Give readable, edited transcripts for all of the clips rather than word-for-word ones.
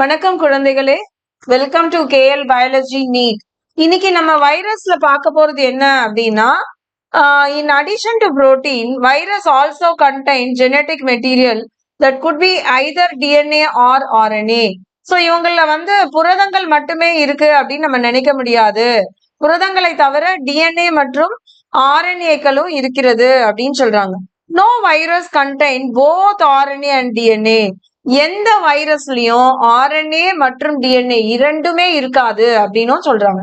வணக்கம் குழந்தைகளே, welcome to KLBiologyNEET. இன்னைக்கு நம்ம வைரஸ்ல பார்க்க போறது என்ன அப்படின்னா, in addition to protein, virus also contain genetic material that could be either DNA or RNA. So இவங்கள புரதங்கள் மட்டுமே இருக்கு அப்படின்னு நம்ம நினைக்க முடியாது. புரதங்களை தவிர DNA மற்றும் RNAக்களும் இருக்கிறது அப்படின்னு சொல்றாங்க. No virus contain both RNA and DNA. எந்த வைரஸ்லயும் RNA மற்றும் DNA இரண்டுமே இருக்காது அப்படின்னும் சொல்றாங்க.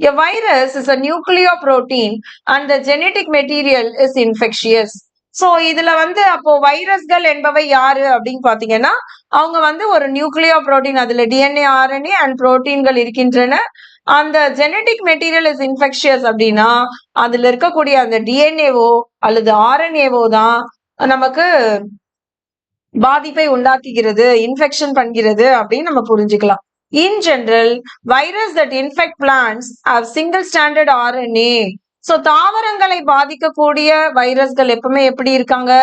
A virus is a nucleoprotein and the genetic material is infectious. So இதுல அப்போ வைரஸ்கள் என்பவை யாரு அப்படின்னு பாத்தீங்கன்னா, அவங்க ஒரு நியூக்ளியோ புரோட்டீன், அதுல DNA RNA அண்ட் புரோட்டீன்கள் இருக்கின்றன. அந்த ஜெனட்டிக் மெட்டீரியல் இஸ் இன்ஃபெக்ஷியஸ் அப்படின்னா அதுல இருக்கக்கூடிய அந்த டிஎன்ஏவோ அல்லது ஆர்என்ஏவோ தான் நமக்கு பாதிப்பை உண்டாக்குகிறது, இன்ஃபெக்ஷன் பண்ணுகிறது அப்படின்னு நம்ம புரிஞ்சுக்கலாம். In general, virus that infect plants have single stranded RNA. So தாவரங்களை பாதிக்கக்கூடிய வைரஸ்கள் எப்பவுமே எப்படி இருக்காங்க?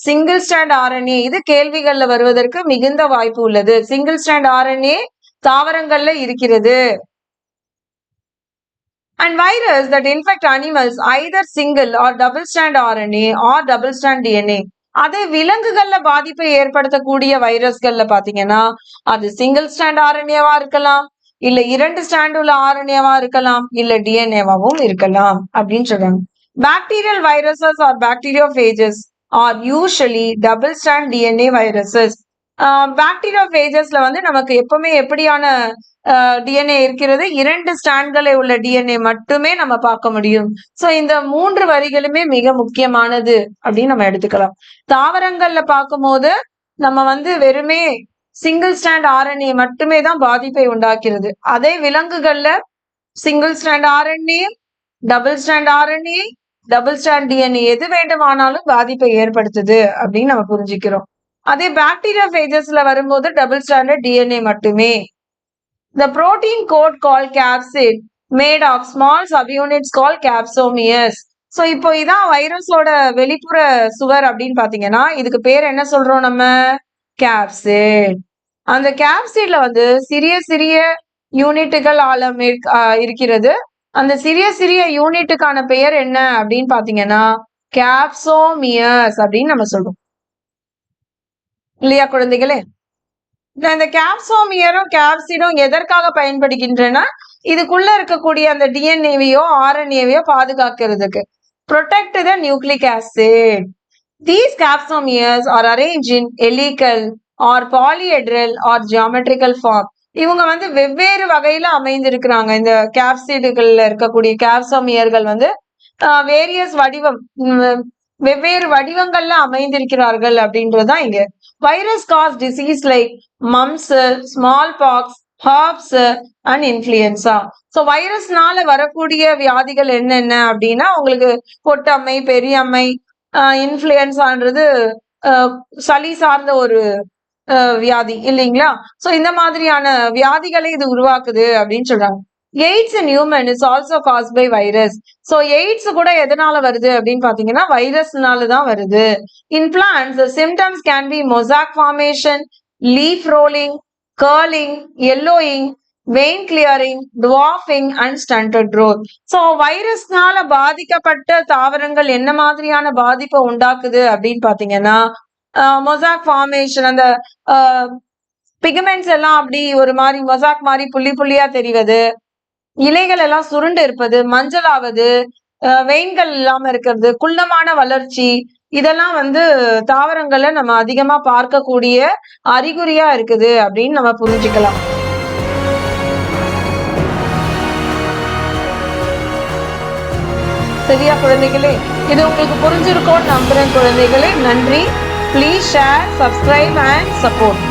Single strand RNA. இது கேள்விகள்ல வருவதற்கு மிகுந்த வாய்ப்பு உள்ளது. சிங்கிள் ஸ்டாண்ட் RNA தாவரங்கள்ல இருக்கிறது. And virus that infect animals either single or double strand RNA or double strand DNA. அதே விலங்குகள்ல பாதிப்பை ஏற்படுத்தக்கூடிய வைரஸ்கள்ல பாத்தீங்கன்னா அது சிங்கிள் ஸ்டாண்ட் RNAவா இருக்கலாம், இல்ல 2 ஸ்டாண்ட் உள்ள RNAவா இருக்கலாம், இல்ல DNAவாவும் இருக்கலாம் அப்படின்னு சொல்றாங்க. Bacterial viruses or bacteriophages are usually double strand DNA viruses. பாக்டீரியோபேஜஸ்ல நமக்கு எப்பவுமே எப்படியான டிஎன்ஏ இருக்கிறது? 2 ஸ்டாண்ட்களை உள்ள டிஎன்ஏ மட்டுமே நம்ம பார்க்க முடியும். சோ இந்த 3 வரிகளுமே மிக முக்கியமானது அப்படின்னு நம்ம எடுத்துக்கலாம். தாவரங்கள்ல பார்க்கும்போது நம்ம வெறுமே சிங்கிள் ஸ்டாண்ட் RNA மட்டுமே தான் பாதிப்பை உண்டாக்குறது. அதே விலங்குகள்ல single strand RNA, double strand RNA, double strand DNA எது வேண்டுமானாலும் பாதிப்பை ஏற்படுத்துது அப்படின்னு நம்ம புரிஞ்சுக்கிறோம். அதே பாக்டீரியோபேஜஸ்ல வரும்போது டபுள் ஸ்டாண்டர்ட் DNA மட்டுமே. The protein coat called capsid made of small subunits called capsomeres. So இப்போ இதான் வைரஸோட வெளிப்புற சுவர் அப்படின்னு பாத்தீங்கன்னா இதுக்கு பேர் என்ன சொல்றோம் நம்ம? கேப்சிட். அந்த கேப்சிட்ல சிறிய சிறிய யூனிட்டுகள் ஆழம் இருக்கிறது. அந்த சிறிய சிறிய யூனிட்டுக்கான பெயர் என்ன அப்படின்னு பாத்தீங்கன்னா கேப்சோமியர்ஸ் அப்படின்னு நம்ம சொல்றோம். இல்லையா குழந்தைகளே? இந்த கேப்சோமியரும் கேப்சிடும் எதற்காக பயன்படுகின்றன? இதுக்குள்ள இருக்கக்கூடிய அந்த டிஎன்ஏவையோ ஆர்என்ஏவையோ பாதுகாக்கிறதுக்கு. Protect the nucleic acid. These capsomeres are arranged in helical or polyhedral or geometrical form. இவங்க வெவ்வேறு வகையில அமைந்திருக்கிறாங்க. இந்த கேப்சிடுகள்ல இருக்கக்கூடிய கேப்சோமியர்கள் வேரியஸ் வடிவம், வெவ்வேறு வடிவங்கள்ல அமைந்திருக்கிறார்கள் அப்படின்றதுதான் இங்க. Virus cause disease like mumps, smallpox, herpes and influenza. So வைரஸ்னால வரக்கூடிய வியாதிகள் என்னென்ன அப்படின்னா உங்களுக்கு பொட்டம்மை, பெரியம்மை, இன்ஃப்ளூயன்சான்றது சளி சார்ந்த ஒரு வியாதி இல்லைங்களா? ஸோ இந்த மாதிரியான வியாதிகளை இது உருவாக்குது அப்படின்னு சொல்றாங்க. AIDS in human is also caused by virus. So AIDS கூட எதனால வருது அப்படின்னு பாத்தீங்கன்னா வைரஸ்னால தான் வருது. In plants the symptoms can be mosaic formation, leaf rolling, curling, yellowing, vein clearing, dwarfing and stunted growth. So வைரஸ்னால பாதிக்கப்பட்ட தாவரங்கள் என்ன மாதிரியான பாதிப்பை உண்டாக்குது அப்படின்னு பாத்தீங்கன்னா மொசாக் ஃபார்மேஷன், அந்த பிகமெண்ட்ஸ் எல்லாம் அப்படி ஒரு மாதிரி மொசாக் மாதிரி புள்ளி புள்ளியா தெரிவது, இலைகள் எல்லாம் சுருண்டு இருப்பது, மஞ்சள் ஆவது, வெயின்கள் இல்லாம இருக்கிறது, குள்ளமான வளர்ச்சி, இதெல்லாம் தாவரங்கள்ல நம்ம அதிகமா பார்க்கக்கூடிய அறிகுறியா இருக்குது அப்படின்னு நம்ம புரிஞ்சுக்கலாம். சரியா குழந்தைகளே? இது உங்களுக்கு புரிஞ்சிருக்கும்னு நம்புறேன் குழந்தைகளே. நன்றி. Please share, subscribe and support.